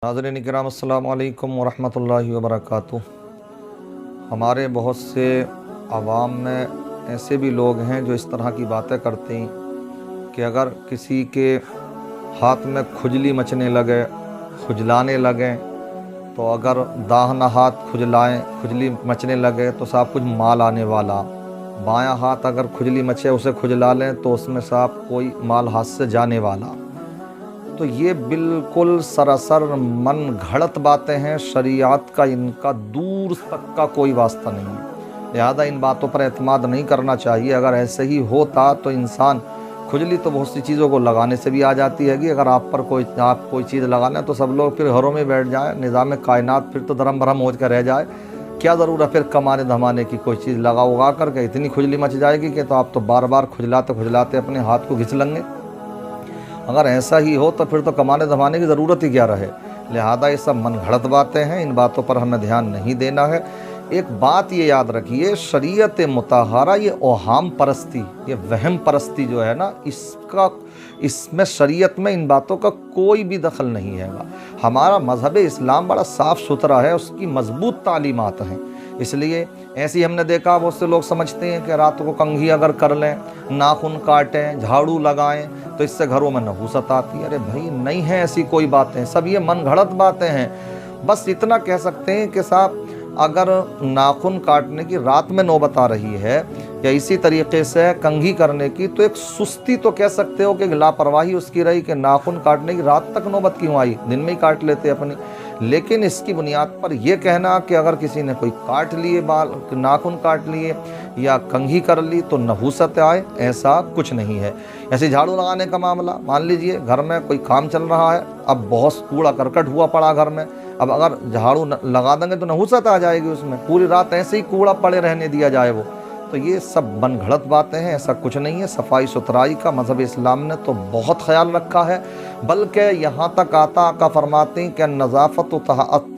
नाज़रीन किराम अस्सलाम वालेकुम वरहमतुल्लाहि वबरकातुहू। हमारे बहुत से आवाम में ऐसे भी लोग हैं जो इस तरह की बातें करते हैं कि अगर किसी के हाथ में खुजली मचने लगे, खुजलाने लगे, तो अगर दाहिना हाथ खुजली मचने लगे तो साहब कुछ माल आने वाला, बायां हाथ अगर खुजली मचे उसे खुजला लें तो उसमें साहब कोई माल हाथ से जाने वाला। तो ये बिल्कुल सरासर मन घड़त बातें हैं, शरीयत का इनका दूर तक का कोई वास्ता नहीं है। लिहाजा इन बातों पर एतमाद नहीं करना चाहिए। अगर ऐसे ही होता तो इंसान, खुजली तो बहुत सी चीज़ों को लगाने से भी आ जाती है कि अगर आप कोई चीज़ लगाना है तो सब लोग फिर घरों में बैठ जाएं, निज़ाम कायनात फिर तो धर्म भरम हो कर रह जाए। क्या ज़रूरत है फिर कमाने धमाने की, कोई चीज़ लगा करके इतनी खुजली मच जाएगी कि तो आप तो बार बार खुजलाते अपने हाथ को घिस लेंगे। अगर ऐसा ही हो तो फिर तो कमाने धमाने की ज़रूरत ही क्या रहे। लिहाजा ये सब मन घड़त बातें हैं, इन बातों पर हमें ध्यान नहीं देना है। एक बात ये याद रखिए, शरीयत मुताहरा ये ओहाम परस्ती, ये वहम परस्ती जो है ना, इसमें शरीयत में इन बातों का कोई भी दखल नहीं है। हमारा मज़हब इस्लाम बड़ा साफ़ सुथरा है, उसकी मजबूत तालीमात हैं। इसलिए ऐसी हमने देखा बहुत से लोग समझते हैं कि रात को कंघी अगर कर लें, नाखून काटें, झाड़ू लगाएं तो इससे घरों में नहूसत आती है। अरे भाई नहीं है ऐसी कोई बातें, सब ये मन घड़त बातें हैं। बस इतना कह सकते हैं कि साहब अगर नाखून काटने की रात में नौबत आ रही है या इसी तरीके से कंघी करने की, तो एक सुस्ती तो कह सकते हो कि लापरवाही उसकी रही कि नाखून काटने की रात तक नौबत क्यों आई, दिन में ही काट लेते अपनी। लेकिन इसकी बुनियाद पर यह कहना कि अगर किसी ने कोई काट लिए बाल, नाखून काट लिए या कंघी कर ली तो नहूसत आए, ऐसा कुछ नहीं है। ऐसे झाड़ू लगाने का मामला, मान लीजिए घर में कोई काम चल रहा है, अब बहुत कूड़ा करकट हुआ पड़ा घर में, अब अगर झाड़ू लगा देंगे तो नहूसत आ जाएगी उसमें, पूरी रात ऐसे ही कूड़ा पड़े रहने दिया जाए वो, तो ये सब मन घड़त बातें हैं। ऐसा कुछ नहीं है। सफाई सुथराई का मज़हब इस्लाम ने तो बहुत ख्याल रखा है, बल्कि यहाँ तक आका फरमाते हैं कि नज़ाफ़त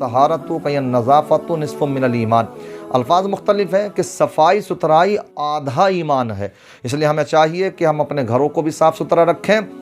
तहारत का नज़ाफ़त निस्फ़ुम मिनल ईमान। अल्फाज मुख्तलिफ हैं कि सफाई सुथराई आधा ईमान है। इसलिए हमें चाहिए कि हम अपने घरों को भी साफ़ सुथरा रखें,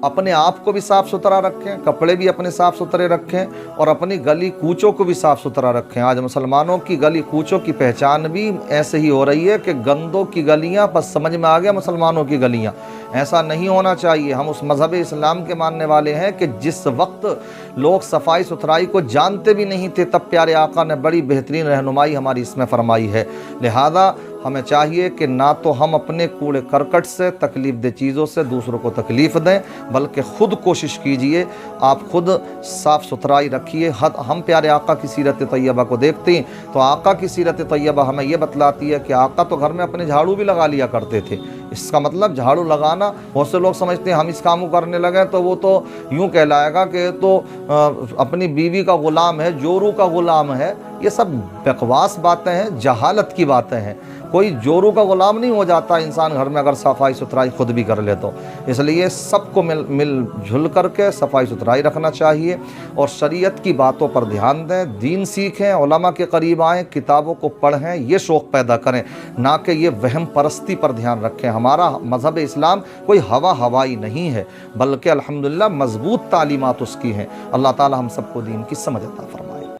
अपने आप को भी साफ़ सुथरा रखें, कपड़े भी अपने साफ़ सुथरे रखें और अपनी गली कूचों को भी साफ़ सुथरा रखें। आज मुसलमानों की गली कूचों की पहचान भी ऐसे ही हो रही है कि गंदों की गलियां, बस समझ में आ गया मुसलमानों की गलियां। ऐसा नहीं होना चाहिए। हम उस मज़हब इस्लाम के मानने वाले हैं कि जिस वक्त लोग सफाई सुथराई को जानते भी नहीं थे, तब प्यारे आका ने बड़ी बेहतरीन रहनुमाई हमारी इसमें फरमाई है। लिहाजा हमें चाहिए कि ना तो हम अपने कूड़े करकट से, तकलीफ़ दे चीज़ों से दूसरों को तकलीफ़ दें, बल्कि ख़ुद कोशिश कीजिए, आप ख़ुद साफ़ सुथराई रखिए। हम प्यारे आका की सीरत तैयबा को देखते हैं तो आका की सीरत तैयबा हमें यह बतलाती है कि आका तो घर में अपने झाड़ू भी लगा लिया करते थे। इसका मतलब झाड़ू लगाना, बहुत से लोग समझते हैं हम इस काम को करने लगे तो वो तो यूँ कहलाएगा कि तो अपनी बीवी का ग़ुलाम है, जोरू का ग़ुलाम है। ये सब बकवास बातें हैं, जहालत की बातें हैं। कोई जोरू का ग़ुलाम नहीं हो जाता इंसान घर में अगर सफाई सुथराई खुद भी कर ले तो। इसलिए सबको मिलजुल करके सफाई सुथराई रखना चाहिए और शरीयत की बातों पर ध्यान दें, दीन सीखें, उलमा के करीब आएँ, किताबों को पढ़ें, ये शौक़ पैदा करें, ना कि ये वहम परस्ती पर ध्यान रखें। हमारा मज़हब इस्लाम कोई हवाई नहीं है, बल्कि अल्हम्दुलिल्लाह मज़बूत तालीमात उसकी हैं। अल्लाह ताला हम सबको दीन की समझ अता फरमाए।